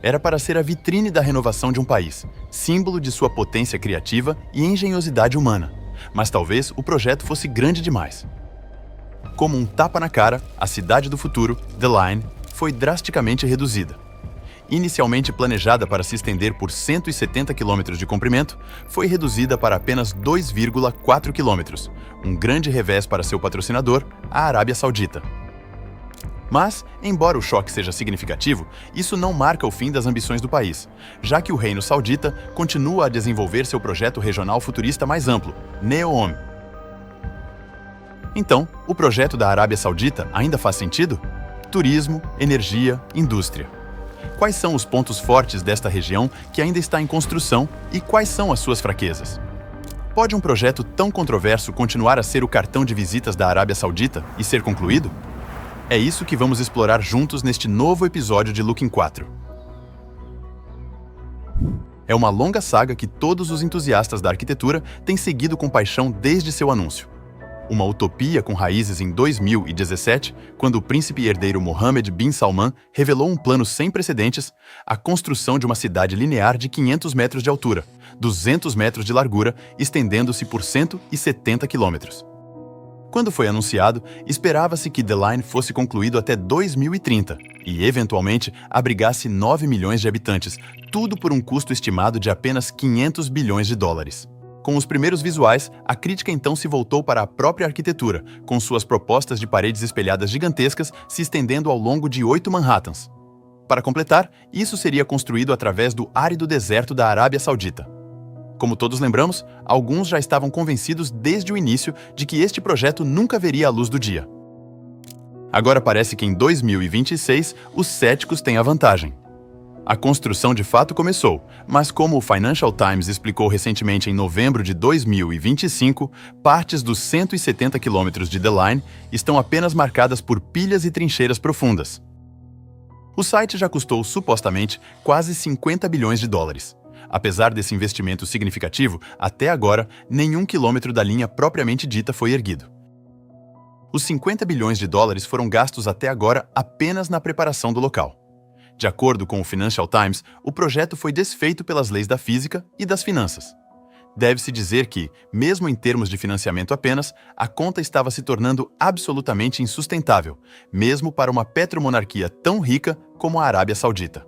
Era para ser a vitrine da renovação de um país, símbolo de sua potência criativa e engenhosidade humana. Mas talvez o projeto fosse grande demais. Como um tapa na cara, a cidade do futuro, The Line, foi drasticamente reduzida. Inicialmente planejada para se estender por 170 km de comprimento, foi reduzida para apenas 2,4 km, um grande revés para seu patrocinador, a Arábia Saudita. Mas, embora o choque seja significativo, isso não marca o fim das ambições do país, já que o Reino Saudita continua a desenvolver seu projeto regional futurista mais amplo, NEOM. Então, o projeto da Arábia Saudita ainda faz sentido? Turismo, energia, indústria. Quais são os pontos fortes desta região que ainda está em construção e quais são as suas fraquezas? Pode um projeto tão controverso continuar a ser o cartão de visitas da Arábia Saudita e ser concluído? É isso que vamos explorar juntos neste novo episódio de Looking 4. É uma longa saga que todos os entusiastas da arquitetura têm seguido com paixão desde seu anúncio. Uma utopia com raízes em 2017, quando o príncipe herdeiro Mohammed bin Salman revelou um plano sem precedentes, a construção de uma cidade linear de 500 metros de altura, 200 metros de largura, estendendo-se por 170 quilômetros. Quando foi anunciado, esperava-se que The Line fosse concluído até 2030 e, eventualmente, abrigasse 9 milhões de habitantes, tudo por um custo estimado de apenas 500 bilhões de dólares. Com os primeiros visuais, a crítica então se voltou para a própria arquitetura, com suas propostas de paredes espelhadas gigantescas se estendendo ao longo de 8 Manhattans. Para completar, isso seria construído através do árido deserto da Arábia Saudita. Como todos lembramos, alguns já estavam convencidos desde o início de que este projeto nunca veria a luz do dia. Agora parece que em 2026 os céticos têm a vantagem. A construção de fato começou, mas como o Financial Times explicou recentemente em novembro de 2025, partes dos 170 quilômetros de The Line estão apenas marcadas por pilhas e trincheiras profundas. O site já custou supostamente quase 50 bilhões de dólares. Apesar desse investimento significativo, até agora, nenhum quilômetro da linha propriamente dita foi erguido. Os 50 bilhões de dólares foram gastos até agora apenas na preparação do local. De acordo com o Financial Times, o projeto foi desfeito pelas leis da física e das finanças. Deve-se dizer que, mesmo em termos de financiamento apenas, a conta estava se tornando absolutamente insustentável, mesmo para uma petromonarquia tão rica como a Arábia Saudita.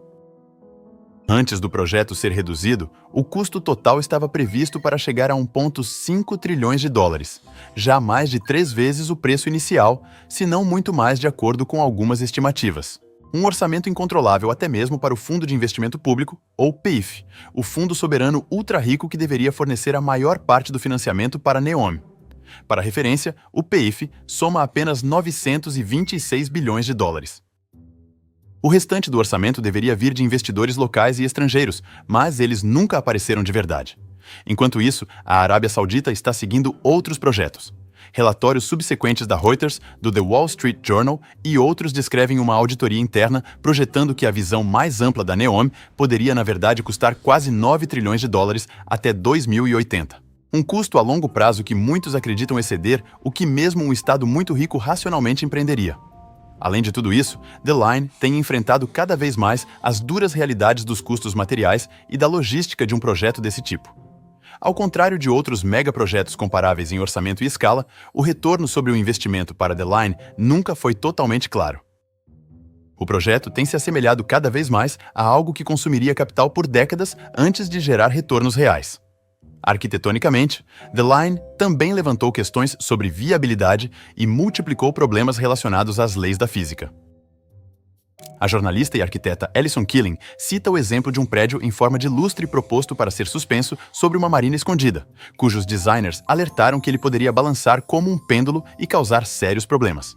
Antes do projeto ser reduzido, o custo total estava previsto para chegar a 1,5 trilhões de dólares, já mais de 3 vezes o preço inicial, se não muito mais de acordo com algumas estimativas. Um orçamento incontrolável até mesmo para o Fundo de Investimento Público, ou PIF, o fundo soberano ultra-rico que deveria fornecer a maior parte do financiamento para a NEOM. Para referência, o PIF soma apenas 926 bilhões de dólares. O restante do orçamento deveria vir de investidores locais e estrangeiros, mas eles nunca apareceram de verdade. Enquanto isso, a Arábia Saudita está seguindo outros projetos. Relatórios subsequentes da Reuters, do The Wall Street Journal e outros descrevem uma auditoria interna projetando que a visão mais ampla da NEOM poderia, na verdade, custar quase 9 trilhões de dólares até 2080. Um custo a longo prazo que muitos acreditam exceder o que mesmo um estado muito rico racionalmente empreenderia. Além de tudo isso, The Line tem enfrentado cada vez mais as duras realidades dos custos materiais e da logística de um projeto desse tipo. Ao contrário de outros megaprojetos comparáveis em orçamento e escala, o retorno sobre o investimento para The Line nunca foi totalmente claro. O projeto tem se assemelhado cada vez mais a algo que consumiria capital por décadas antes de gerar retornos reais. Arquitetonicamente, The Line também levantou questões sobre viabilidade e multiplicou problemas relacionados às leis da física. A jornalista e arquiteta Alison Killing cita o exemplo de um prédio em forma de lustre proposto para ser suspenso sobre uma marina escondida, cujos designers alertaram que ele poderia balançar como um pêndulo e causar sérios problemas.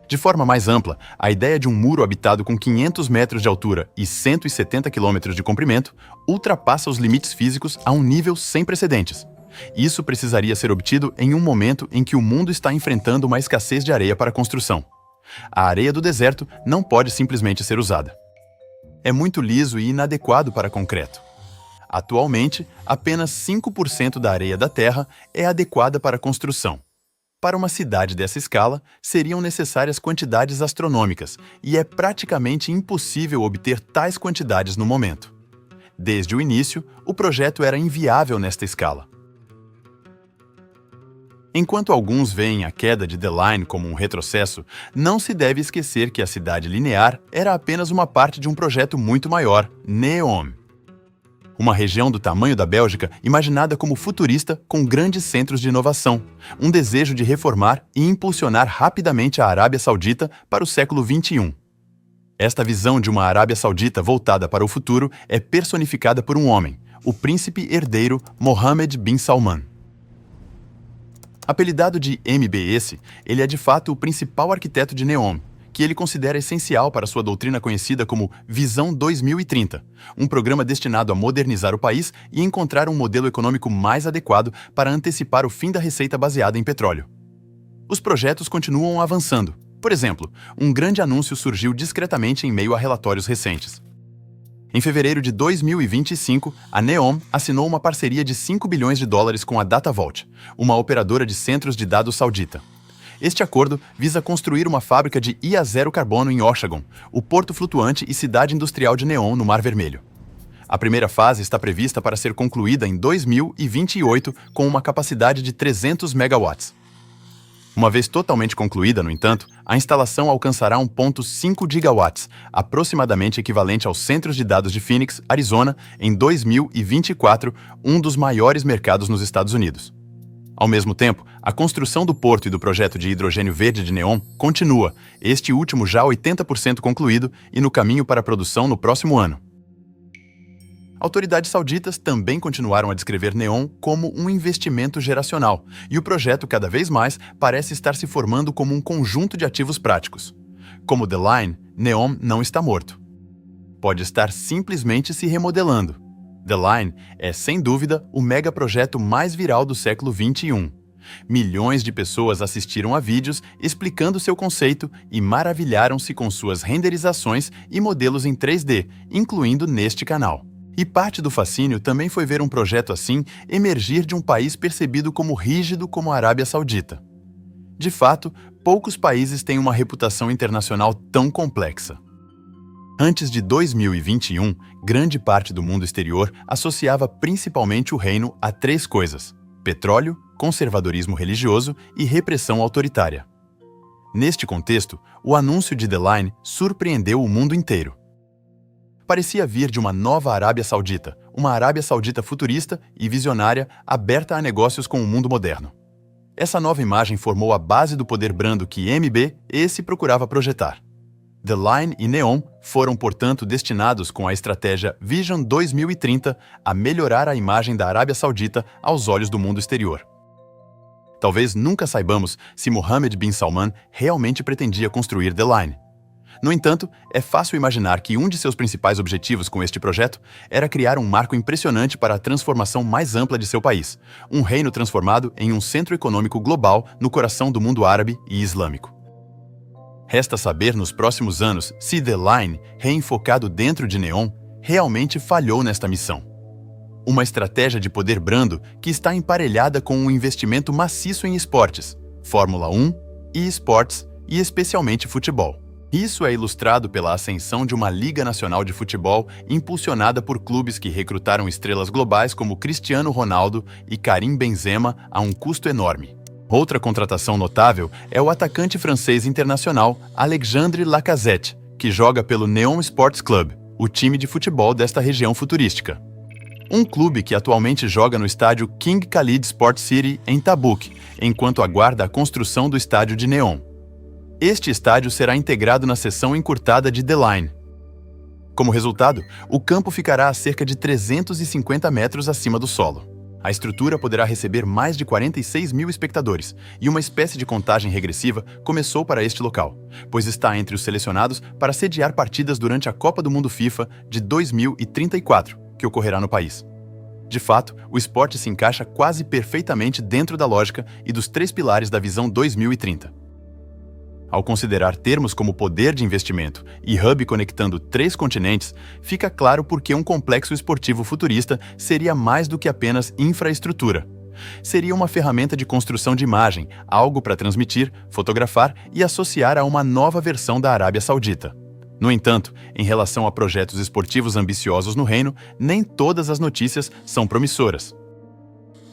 De forma mais ampla, a ideia de um muro habitado com 500 metros de altura e 170 quilômetros de comprimento ultrapassa os limites físicos a um nível sem precedentes. Isso precisaria ser obtido em um momento em que o mundo está enfrentando uma escassez de areia para a construção. A areia do deserto não pode simplesmente ser usada. É muito liso e inadequado para concreto. Atualmente, apenas 5% da areia da Terra é adequada para a construção. Para uma cidade dessa escala, seriam necessárias quantidades astronômicas, e é praticamente impossível obter tais quantidades no momento. Desde o início, o projeto era inviável nesta escala. Enquanto alguns veem a queda de The Line como um retrocesso, não se deve esquecer que a cidade linear era apenas uma parte de um projeto muito maior, NEOM. Uma região do tamanho da Bélgica imaginada como futurista com grandes centros de inovação, um desejo de reformar e impulsionar rapidamente a Arábia Saudita para o século XXI. Esta visão de uma Arábia Saudita voltada para o futuro é personificada por um homem, o príncipe herdeiro Mohammed bin Salman. Apelidado de MBS, ele é de fato o principal arquiteto de NEOM, que ele considera essencial para sua doutrina conhecida como Visão 2030, um programa destinado a modernizar o país e encontrar um modelo econômico mais adequado para antecipar o fim da receita baseada em petróleo. Os projetos continuam avançando. Por exemplo, um grande anúncio surgiu discretamente em meio a relatórios recentes. Em fevereiro de 2025, a NEOM assinou uma parceria de 5 bilhões de dólares com a DataVault, uma operadora de centros de dados saudita. Este acordo visa construir uma fábrica de IA zero carbono em Oshagon, o porto flutuante e cidade industrial de NEOM no Mar Vermelho. A primeira fase está prevista para ser concluída em 2028 com uma capacidade de 300 megawatts. Uma vez totalmente concluída, no entanto, a instalação alcançará 1,5 gigawatts, aproximadamente equivalente aos centros de dados de Phoenix, Arizona, em 2024, um dos maiores mercados nos Estados Unidos. Ao mesmo tempo, a construção do porto e do projeto de hidrogênio verde de NEOM continua, este último já 80% concluído e no caminho para a produção no próximo ano. Autoridades sauditas também continuaram a descrever NEOM como um investimento geracional, e o projeto cada vez mais parece estar se formando como um conjunto de ativos práticos. Como The Line, NEOM não está morto. Pode estar simplesmente se remodelando. The Line é, sem dúvida, o megaprojeto mais viral do século XXI. Milhões de pessoas assistiram a vídeos explicando seu conceito e maravilharam-se com suas renderizações e modelos em 3D, incluindo neste canal. E parte do fascínio também foi ver um projeto assim emergir de um país percebido como rígido como a Arábia Saudita. De fato, poucos países têm uma reputação internacional tão complexa. Antes de 2021, grande parte do mundo exterior associava principalmente o reino a 3 coisas: petróleo, conservadorismo religioso e repressão autoritária. Neste contexto, o anúncio de The Line surpreendeu o mundo inteiro. Parecia vir de uma nova Arábia Saudita, uma Arábia Saudita futurista e visionária, aberta a negócios com o mundo moderno. Essa nova imagem formou a base do poder brando que MBS procurava projetar. The Line e NEOM foram, portanto, destinados com a estratégia Vision 2030 a melhorar a imagem da Arábia Saudita aos olhos do mundo exterior. Talvez nunca saibamos se Mohammed bin Salman realmente pretendia construir The Line. No entanto, é fácil imaginar que um de seus principais objetivos com este projeto era criar um marco impressionante para a transformação mais ampla de seu país, um reino transformado em um centro econômico global no coração do mundo árabe e islâmico. Resta saber nos próximos anos se The Line, reenfocado dentro de NEOM, realmente falhou nesta missão. Uma estratégia de poder brando que está emparelhada com um investimento maciço em esportes, Fórmula 1, e-sports e especialmente futebol. Isso é ilustrado pela ascensão de uma Liga Nacional de Futebol impulsionada por clubes que recrutaram estrelas globais como Cristiano Ronaldo e Karim Benzema a um custo enorme. Outra contratação notável é o atacante francês internacional Alexandre Lacazette, que joga pelo Neom Sports Club, o time de futebol desta região futurística. Um clube que atualmente joga no estádio King Khalid Sport City, em Tabuk, enquanto aguarda a construção do estádio de NEOM. Este estádio será integrado na seção encurtada de The Line. Como resultado, o campo ficará a cerca de 350 metros acima do solo. A estrutura poderá receber mais de 46 mil espectadores, e uma espécie de contagem regressiva começou para este local, pois está entre os selecionados para sediar partidas durante a Copa do Mundo FIFA de 2034, que ocorrerá no país. De fato, o esporte se encaixa quase perfeitamente dentro da lógica e dos 3 pilares da Visão 2030. Ao considerar termos como poder de investimento e hub conectando 3 continentes, fica claro por que um complexo esportivo futurista seria mais do que apenas infraestrutura. Seria uma ferramenta de construção de imagem, algo para transmitir, fotografar e associar a uma nova versão da Arábia Saudita. No entanto, em relação a projetos esportivos ambiciosos no reino, nem todas as notícias são promissoras.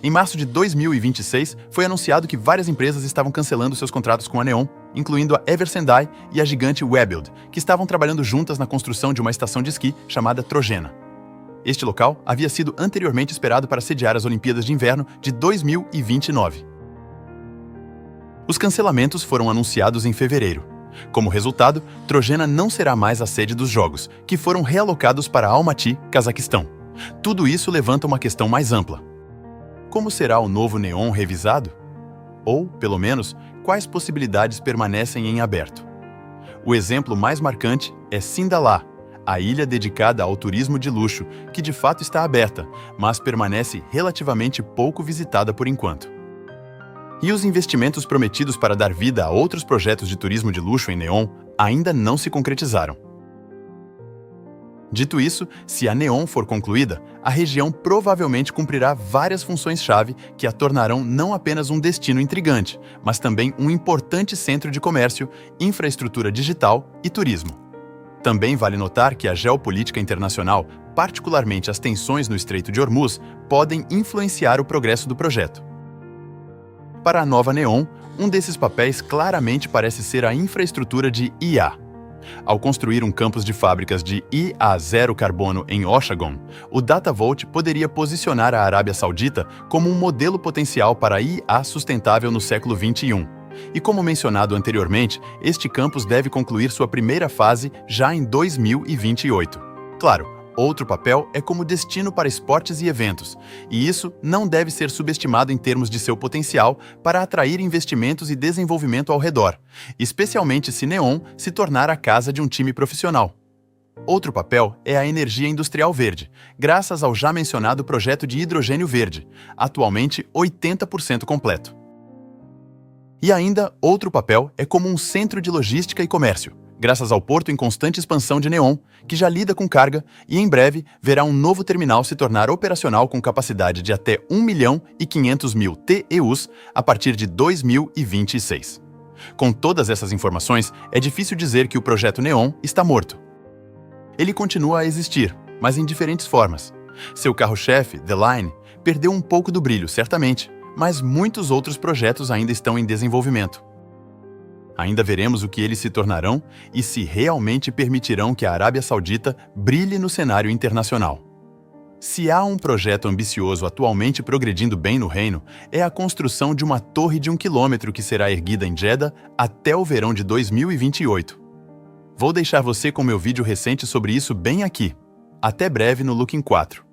Em março de 2026, foi anunciado que várias empresas estavam cancelando seus contratos com a Neom, incluindo a Eversendai e a gigante Webuild, que estavam trabalhando juntas na construção de uma estação de esqui chamada Trojena. Este local havia sido anteriormente esperado para sediar as Olimpíadas de Inverno de 2029. Os cancelamentos foram anunciados em fevereiro. Como resultado, Trojena não será mais a sede dos Jogos, que foram realocados para Almaty, Cazaquistão. Tudo isso levanta uma questão mais ampla. Como será o novo Neom revisado? Ou, pelo menos, quais possibilidades permanecem em aberto? O exemplo mais marcante é Sindalah, a ilha dedicada ao turismo de luxo, que de fato está aberta, mas permanece relativamente pouco visitada por enquanto. E os investimentos prometidos para dar vida a outros projetos de turismo de luxo em Neom ainda não se concretizaram. Dito isso, se a Neom for concluída, a região provavelmente cumprirá várias funções-chave que a tornarão não apenas um destino intrigante, mas também um importante centro de comércio, infraestrutura digital e turismo. Também vale notar que a geopolítica internacional, particularmente as tensões no Estreito de Hormuz, podem influenciar o progresso do projeto. Para a nova Neom, um desses papéis claramente parece ser a infraestrutura de IA. Ao construir um campus de fábricas de IA zero carbono em Oshagon, o Datavolt poderia posicionar a Arábia Saudita como um modelo potencial para a IA sustentável no século XXI. E como mencionado anteriormente, este campus deve concluir sua primeira fase já em 2028. Claro, outro papel é como destino para esportes e eventos, e isso não deve ser subestimado em termos de seu potencial para atrair investimentos e desenvolvimento ao redor, especialmente se Neom se tornar a casa de um time profissional. Outro papel é a energia industrial verde, graças ao já mencionado projeto de hidrogênio verde, atualmente 80% completo. E ainda outro papel é como um centro de logística e comércio, graças ao porto em constante expansão de Neom, que já lida com carga e em breve verá um novo terminal se tornar operacional com capacidade de até 1.500.000 TEUs a partir de 2026. Com todas essas informações, é difícil dizer que o projeto Neom está morto. Ele continua a existir, mas em diferentes formas. Seu carro-chefe, The Line, perdeu um pouco do brilho, certamente, mas muitos outros projetos ainda estão em desenvolvimento. Ainda veremos o que eles se tornarão e se realmente permitirão que a Arábia Saudita brilhe no cenário internacional. Se há um projeto ambicioso atualmente progredindo bem no reino, é a construção de uma torre de 1 quilômetro que será erguida em Jeddah até o verão de 2028. Vou deixar você com meu vídeo recente sobre isso bem aqui. Até breve no Looking 4.